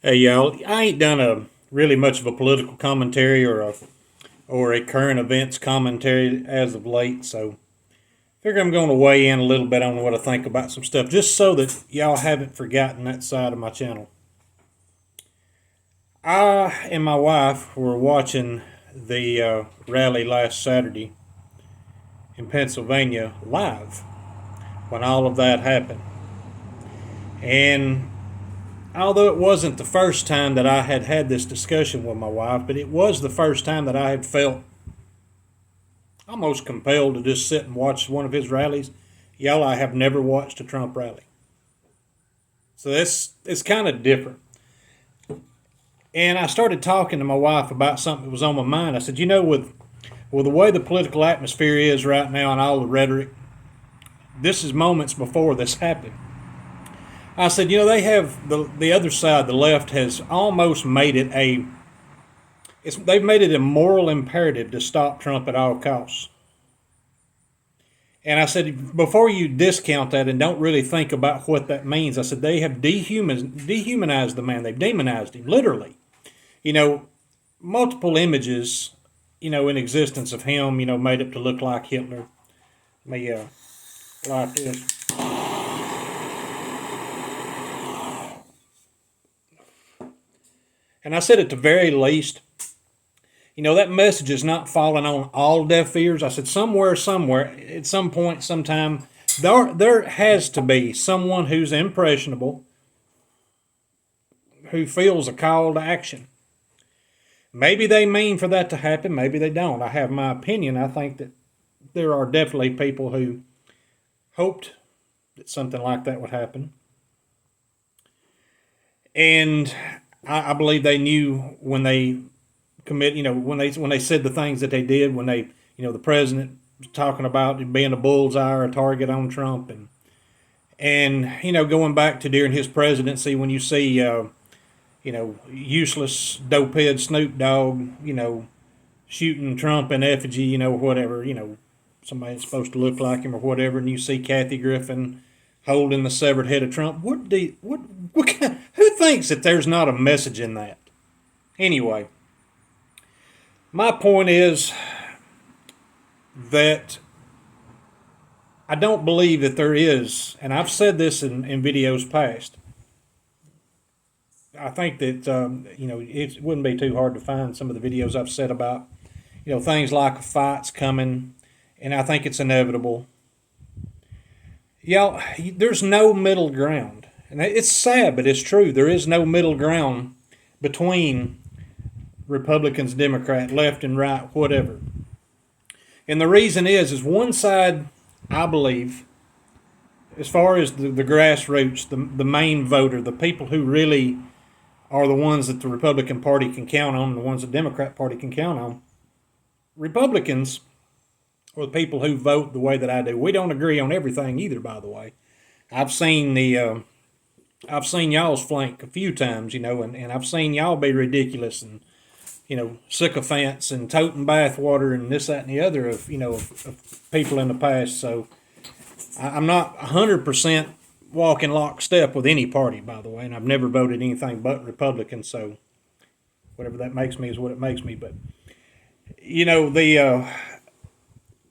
Hey y'all, I ain't done a really much of a political commentary or a current events commentary as of late, so figure I'm going to weigh in a little bit on what I think about some stuff, just so that y'all haven't forgotten that side of my channel. I and my wife were watching the rally last Saturday in Pennsylvania live when all of that happened, and although it wasn't the first time that I had had this discussion with my wife, but it was the first time that I had felt almost compelled to just sit and watch one of his rallies. Y'all, I have never watched a Trump rally. So it's kind of different. And I started talking to my wife about something that was on my mind. I said, with the way the political atmosphere is right now and all the rhetoric, this is moments before this happened. I said, they have the other side, the left, has almost made it they've made it a moral imperative to stop Trump at all costs. And I said, before you discount that and don't really think about what that means, I said, they have dehumanized the man. They've demonized him, literally. You know, multiple images, in existence of him, made up to look like Hitler. Let me like this. And I said, at the very least, that message is not falling on all deaf ears. I said, somewhere, at some point, sometime, there has to be someone who's impressionable who feels a call to action. Maybe they mean for that to happen, maybe they don't. I have my opinion. I think that there are definitely people who hoped that something like that would happen. And I believe they knew when they when they said the things that they did, when the president was talking about being a bullseye or a target on Trump, and going back to during his presidency, when you see useless dopehead Snoop Dogg, shooting Trump in effigy, whatever, somebody that's supposed to look like him or whatever, and you see Kathy Griffin holding the severed head of Trump. Who thinks that there's not a message in that? Anyway, my point is that I don't believe that there is, and I've said this in videos past. I think that it wouldn't be too hard to find some of the videos I've said about things like a fight's coming, and I think it's inevitable. Y'all, there's no middle ground, and it's sad, but it's true. There is no middle ground between Republicans, Democrat, left and right, whatever. And the reason is one side, I believe, as far as the grassroots, the main voter, the people who really are the ones that the Republican Party can count on, and the ones the Democrat Party can count on. Republicans are the people who vote the way that I do. We don't agree on everything either, by the way. I've seen I've seen y'all's flank a few times, and I've seen y'all be ridiculous and sycophants and toting bathwater and this, that, and the other of people in the past. So I'm not 100% walking lockstep with any party, by the way, and I've never voted anything but Republican. So whatever that makes me is what it makes me. But the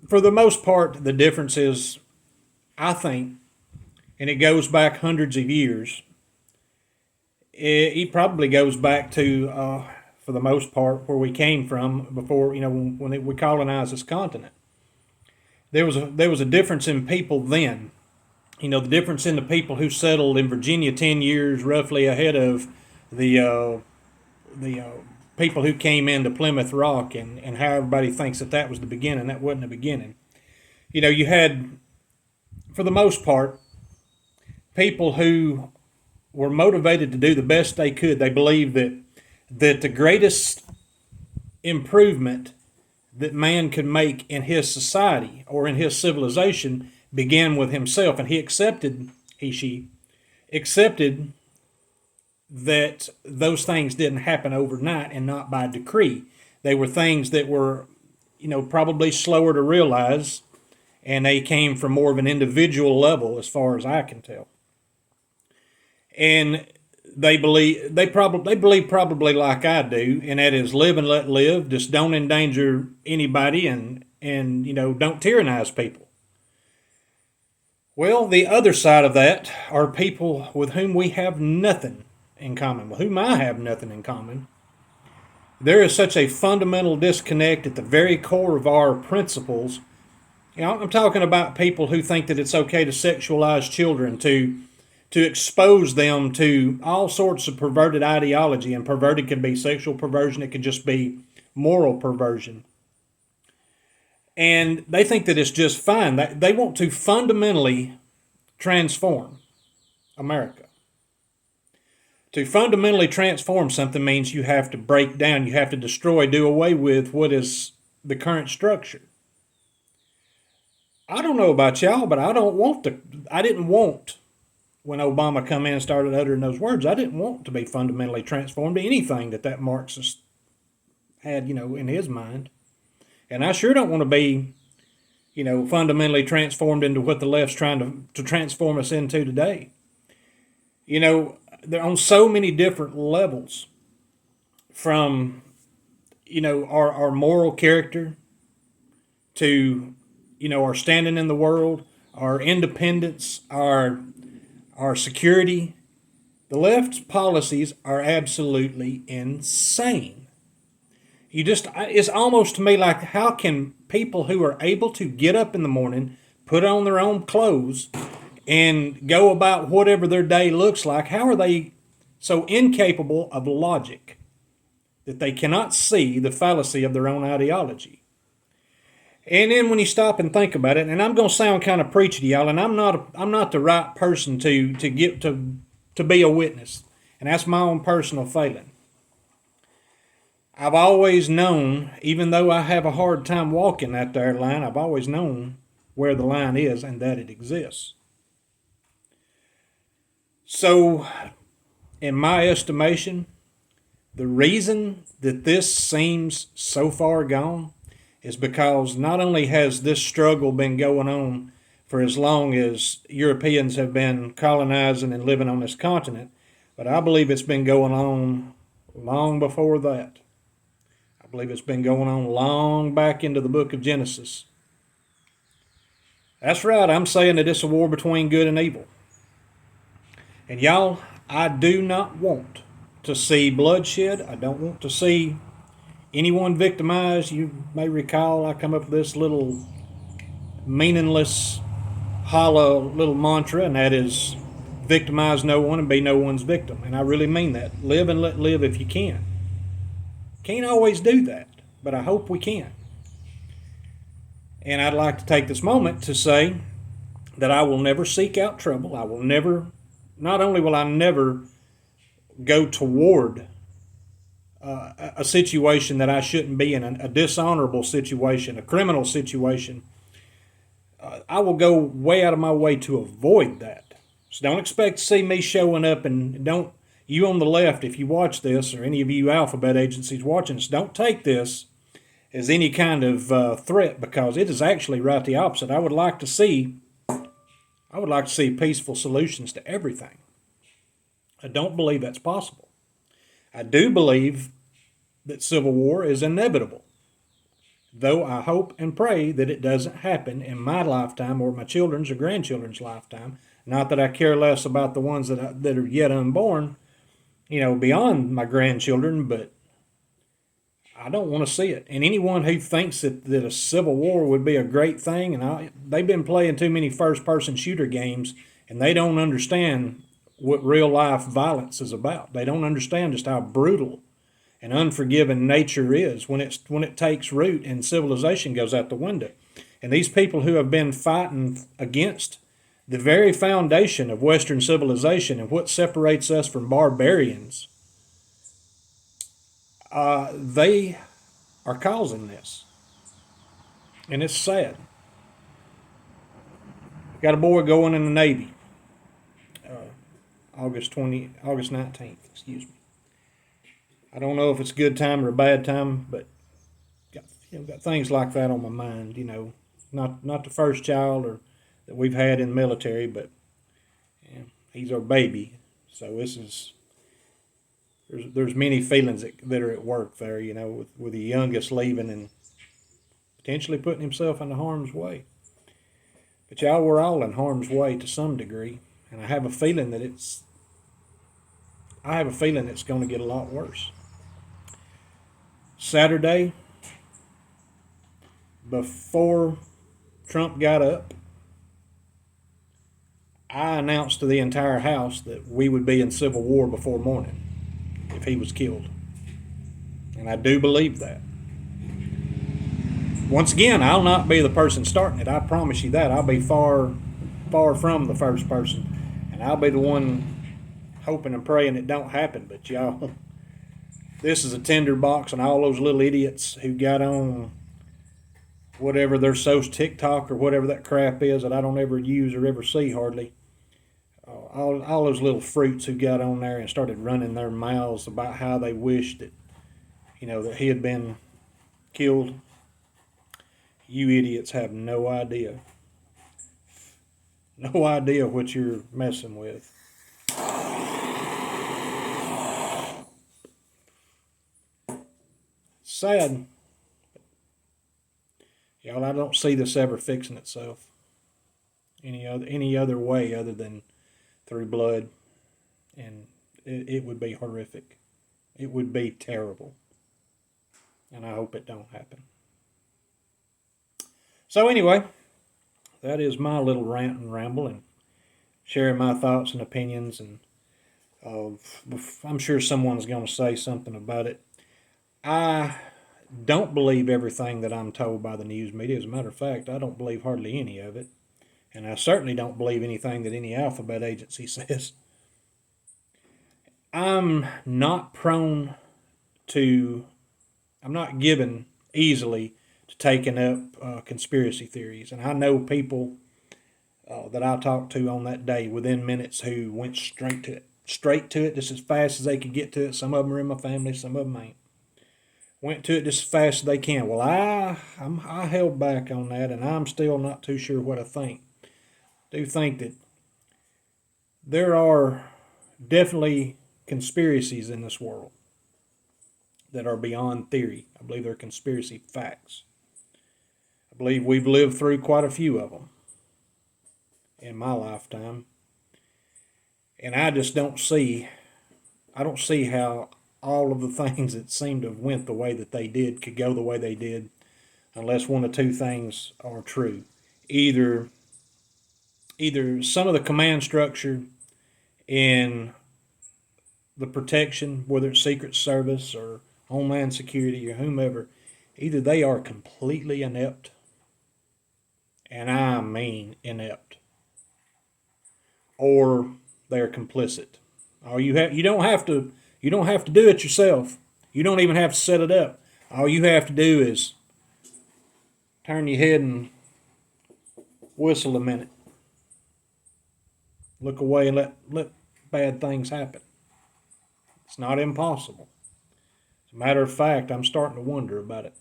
for the most part, the difference is, I think, and it goes back hundreds of years. It probably goes back to, for the most part, where we came from before, when we colonized this continent. There was a difference in people then. The difference in the people who settled in Virginia 10 years roughly ahead of the people who came into Plymouth Rock, and how everybody thinks that was the beginning. That wasn't the beginning. You had, for the most part, people who were motivated to do the best they could. They believed that the greatest improvement that man could make in his society or in his civilization began with himself, and she accepted that those things didn't happen overnight and not by decree. They were things that were, probably slower to realize, and they came from more of an individual level as far as I can tell. And they believe probably like I do, and that is live and let live. Just don't endanger anybody, and don't tyrannize people. Well, the other side of that are people with whom we have nothing in common, with whom I have nothing in common. There is such a fundamental disconnect at the very core of our principles. I'm talking about people who think that it's okay to sexualize children, to expose them to all sorts of perverted ideology, and perverted can be sexual perversion, it could just be moral perversion. And they think that it's just fine. They want to fundamentally transform America. To fundamentally transform something means you have to break down, you have to destroy, do away with what is the current structure. I don't know about y'all, but I didn't want, when Obama come in and started uttering those words, I didn't want to be fundamentally transformed to anything that Marxist had, in his mind. And I sure don't want to be, fundamentally transformed into what the left's trying to transform us into today. They're on so many different levels, from, our moral character to, our standing in the world, our independence, our security. The left's policies are absolutely insane. It's almost to me like, how can people who are able to get up in the morning, put on their own clothes, and go about whatever their day looks like, how are they so incapable of logic that they cannot see the fallacy of their own ideology? And then when you stop and think about it, and I'm going to sound kind of preachy to y'all, and I'm not the right person to be a witness, and that's my own personal failing. I've always known, even though I have a hard time walking that there line, I've always known where the line is and that it exists. So, in my estimation, the reason that this seems so far gone is because not only has this struggle been going on for as long as Europeans have been colonizing and living on this continent, but I believe it's been going on long before that. I believe it's been going on long back into the book of Genesis. That's right, I'm saying that it's a war between good and evil. And y'all, I do not want to see bloodshed. I don't want to see anyone victimized. You may recall I come up with this little meaningless, hollow little mantra, and that is victimize no one and be no one's victim. And I really mean that. Live and let live if you can. Can't always do that, but I hope we can. And I'd like to take this moment to say that I will never seek out trouble. Not only will I never go toward a situation that I shouldn't be in, a dishonorable situation, a criminal situation, I will go way out of my way to avoid that. So don't expect to see me showing up, and don't, you on the left, if you watch this, or any of you alphabet agencies watching this, don't take this as any kind of threat, because it is actually right the opposite. I would like to see peaceful solutions to everything. I don't believe that's possible. I do believe that civil war is inevitable, though I hope and pray that it doesn't happen in my lifetime or my children's or grandchildren's lifetime. Not that I care less about the ones that are yet unborn, beyond my grandchildren, but I don't want to see it. And anyone who thinks that a civil war would be a great thing, and they've been playing too many first-person shooter games, and they don't understand what real-life violence is about. They don't understand just how brutal and unforgiving nature is when it takes root and civilization goes out the window. And these people who have been fighting against the very foundation of Western civilization and what separates us from barbarians, they are causing this. And it's sad. Got a boy going in the Navy, August 19th, excuse me. I don't know if it's a good time or a bad time, but got things like that on my mind, not the first child that we've had in the military, but he's our baby. So this is there's many feelings that are at work there, with the youngest leaving and potentially putting himself into harm's way. But y'all, we're all in harm's way to some degree, and I have a feeling it's going to get a lot worse. Saturday, before Trump got up, I announced to the entire House that we would be in civil war before morning if he was killed. And I do believe that. Once again, I'll not be the person starting it. I promise you that. I'll be far, far from the first person. And I'll be the one hoping and praying it don't happen. But y'all, this is a tinderbox, and all those little idiots who got on whatever their social TikTok or whatever that crap is that I don't ever use or ever see hardly. All those little fruits who got on there and started running their mouths about how they wished that, that he had been killed. You idiots have no idea. No idea what you're messing with. Sad. Y'all, I don't see this ever fixing itself any other way other than through blood, and it would be horrific. It would be terrible, and I hope it don't happen. So anyway, that is my little rant and ramble and sharing my thoughts and opinions, and I'm sure someone's going to say something about it. I don't believe everything that I'm told by the news media. As a matter of fact, I don't believe hardly any of it. And I certainly don't believe anything that any alphabet agency says. I'm not given easily to taking up conspiracy theories. And I know people that I talked to on that day within minutes who went straight to it just as fast as they could get to it. Some of them are in my family, some of them ain't. Went to it just as fast as they can. Well, I held back on that, and I'm still not too sure what I think. I do think that there are definitely conspiracies in this world that are beyond theory. I believe they're conspiracy facts. I believe we've lived through quite a few of them in my lifetime. And I just don't see how all of the things that seem to have went the way that they did could go the way they did unless one of two things are true. Either some of the command structure in the protection, whether it's Secret Service or Homeland Security or whomever, either they are completely inept, and I mean inept, or they're complicit. You don't have to do it yourself. You don't even have to set it up. All you have to do is turn your head and whistle a minute. Look away and let bad things happen. It's not impossible. As a matter of fact, I'm starting to wonder about it.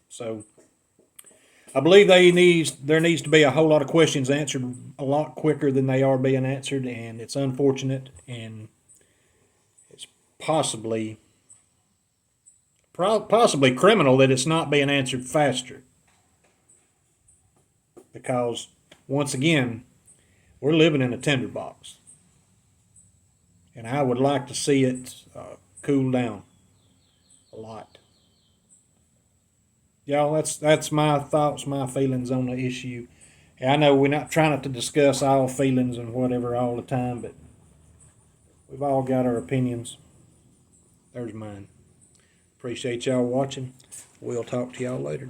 So I believe there needs to be a whole lot of questions answered a lot quicker than they are being answered, and it's unfortunate, and it's possibly criminal that it's not being answered faster. Because once again, we're living in a tinderbox, and I would like to see it cool down a lot. Y'all, that's my thoughts, my feelings on the issue. And I know we're not trying to discuss all feelings and whatever all the time, but we've all got our opinions. There's mine. Appreciate y'all watching. We'll talk to y'all later.